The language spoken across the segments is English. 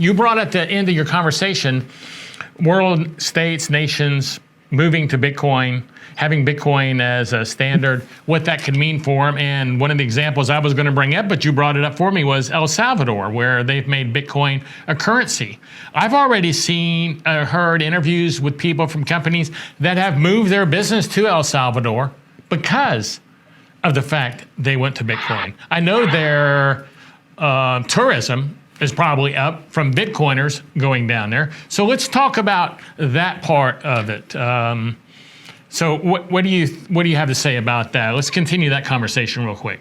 You brought at the end of your conversation, world states, nations moving to Bitcoin, having Bitcoin as a standard, what that could mean for them. And one of the examples I was going to bring up, but you brought it up for me, was El Salvador, where they've made Bitcoin a currency. I've already seen, heard interviews with people from companies that have moved their business to El Salvador because of the fact they went to Bitcoin. I know their tourism is probably up from Bitcoiners going down there. So let's talk about that part of it. So what do you have to say about that? Let's continue that conversation real quick.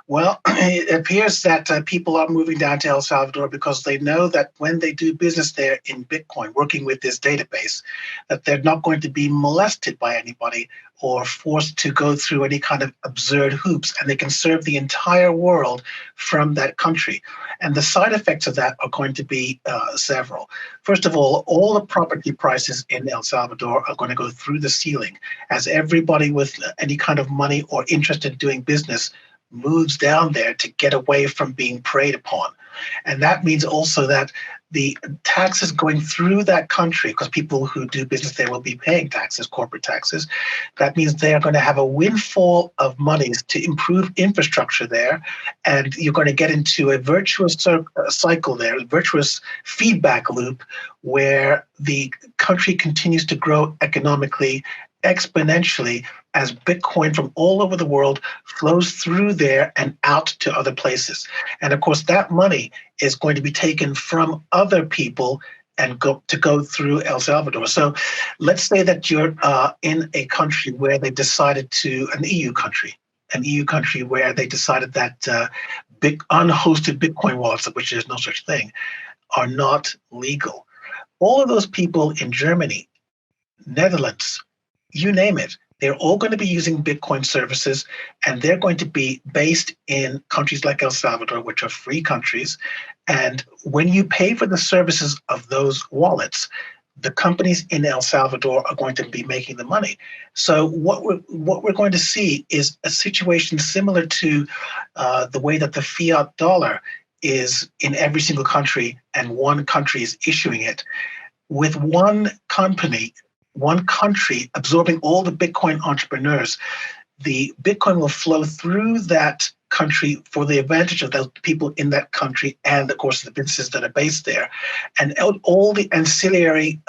Well, it appears that people are moving down to El Salvador because they know that when they do business there in Bitcoin, working with this database, that they're not going to be molested by anybody or forced to go through any kind of absurd hoops, and they can serve the entire world from that country. And the side effects of that are going to be several. First of all the property prices in El Salvador are going to go through the ceiling as everybody with any kind of money or interest in doing business moves down there to get away from being preyed upon. And that means also that the taxes going through that country, because people who do business there will be paying taxes, corporate taxes, that means they are going to have a windfall of monies to improve infrastructure there. And you're going to get into a virtuous cycle there, a virtuous feedback loop where the country continues to grow economically exponentially as Bitcoin from all over the world flows through there and out to other places. And of course, that money is going to be taken from other people and go through El Salvador. So let's say that you're in a country where they decided to, an EU country where they decided that unhosted Bitcoin wallets, of which there's no such thing, are not legal. All of those people in Germany, Netherlands, you name it, they're all going to be using Bitcoin services, and they're going to be based in countries like El Salvador, which are free countries. And when you pay for the services of those wallets, the companies in El Salvador are going to be making the money. So what we're going to see is a situation similar to the way that the fiat dollar is in every single country, and one country is issuing it, with one country absorbing all the Bitcoin entrepreneurs. The Bitcoin will flow through that country for the advantage of those people in that country and, of course, the businesses that are based there. And all the ancillary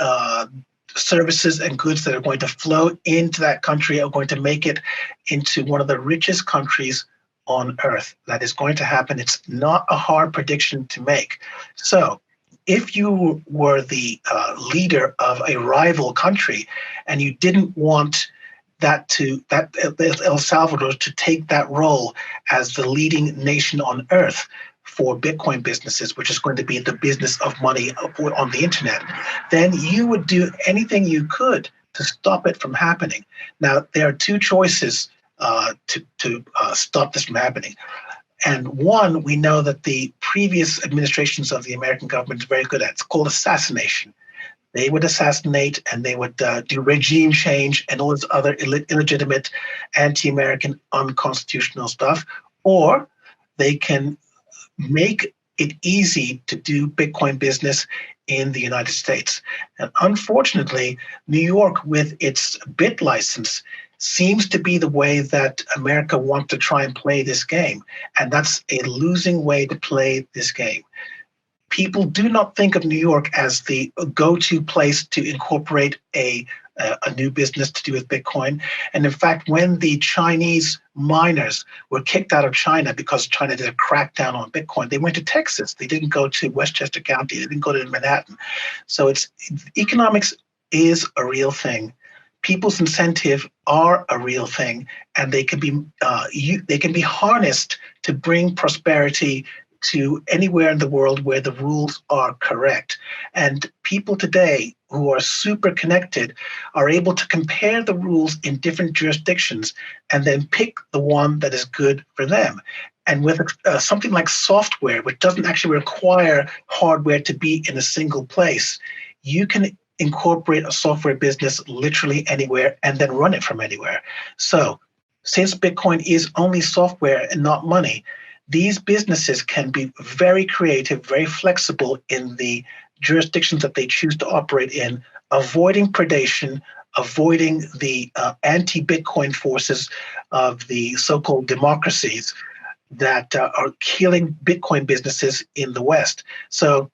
services and goods that are going to flow into that country are going to make it into one of the richest countries on earth. That is going to happen. It's not a hard prediction to make. So if you were the leader of a rival country and you didn't want El Salvador to take that role as the leading nation on earth for Bitcoin businesses, which is going to be the business of money on the internet, then you would do anything you could to stop it from happening. Now, there are two choices to stop this from happening. And one, we know that the previous administrations of the American government is very good at. It's called assassination. They would assassinate and they would do regime change and all this other illegitimate, anti-American, unconstitutional stuff. Or they can make it easy to do Bitcoin business in the United States. And unfortunately, New York, with its BIT license, seems to be the way that America wants to try and play this game. And that's a losing way to play this game. People do not think of New York as the go-to place to incorporate a new business to do with Bitcoin. And in fact, when the Chinese miners were kicked out of China because China did a crackdown on Bitcoin, they went to Texas. They didn't go to Westchester County. They didn't go to Manhattan. So economics is a real thing. People's incentive are a real thing, and they can be harnessed to bring prosperity to anywhere in the world where the rules are correct. And people today who are super connected are able to compare the rules in different jurisdictions and then pick the one that is good for them. And with something like software, which doesn't actually require hardware to be in a single place, you can incorporate a software business literally anywhere and then run it from anywhere. So since Bitcoin is only software and not money, these businesses can be very creative, very flexible in the jurisdictions that they choose to operate in, avoiding predation, avoiding the anti-Bitcoin forces of the so-called democracies that are killing Bitcoin businesses in the West. So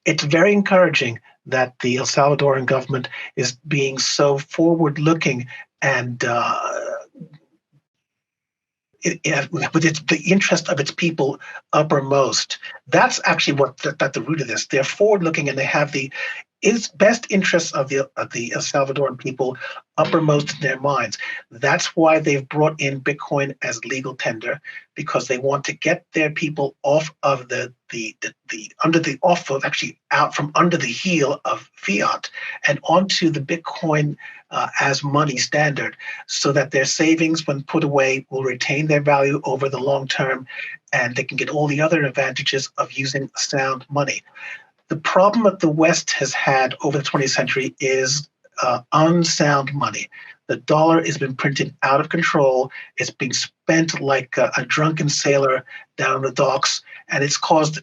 it's very encouraging that the El Salvadoran government is being so forward-looking and with the interest of its people uppermost. That's actually what at the root of this. They're forward-looking and they have the best interests of the El Salvadoran people uppermost in their minds. That's why they've brought in Bitcoin as legal tender, because they want to get their people off of out from under the heel of fiat and onto the Bitcoin as money standard, so that their savings, when put away, will retain their value over the long term, and they can get all the other advantages of using sound money. The problem that the West has had over the 20th century is unsound money. The dollar has been printed out of control. It's being spent like a drunken sailor down the docks, and it's caused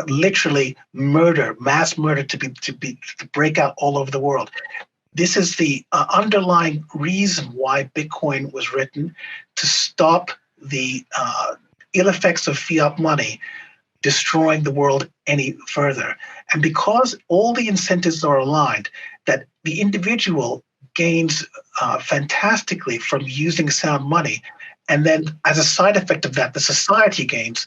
literally murder, mass murder, to break out all over the world. This is the underlying reason why Bitcoin was written, to stop the ill effects of fiat money destroying the world any further. And because all the incentives are aligned, that the individual gains fantastically from using sound money, and then as a side effect of that, the society gains.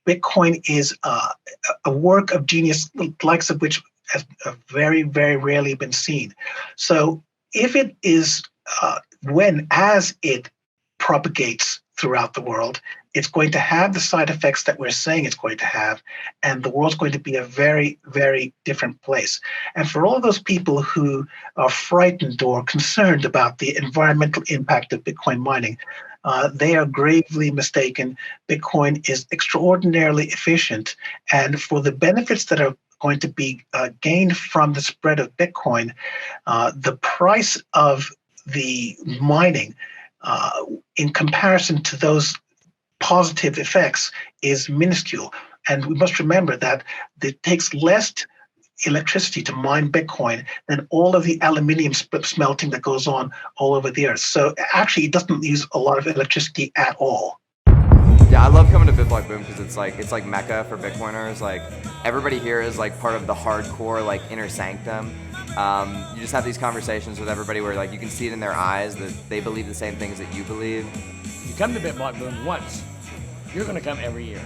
Bitcoin is a work of genius, likes of which has very, very rarely been seen. So if it is, as it propagates throughout the world, it's going to have the side effects that we're saying it's going to have, and the world's going to be a very, very different place. And for all those people who are frightened or concerned about the environmental impact of Bitcoin mining, they are gravely mistaken. Bitcoin is extraordinarily efficient, and for the benefits that are going to be gained from the spread of Bitcoin, the price of the mining in comparison to those positive effects is minuscule. And we must remember that it takes less electricity to mine Bitcoin than all of the aluminium smelting that goes on all over the earth. So actually it doesn't use a lot of electricity at all. Yeah, I love coming to BitBlockBoom because it's like Mecca for Bitcoiners. Like everybody here is like part of the hardcore like inner sanctum. You just have these conversations with everybody where like you can see it in their eyes that they believe the same things that you believe. You come to BitBlockBoom once, you're going to come every year.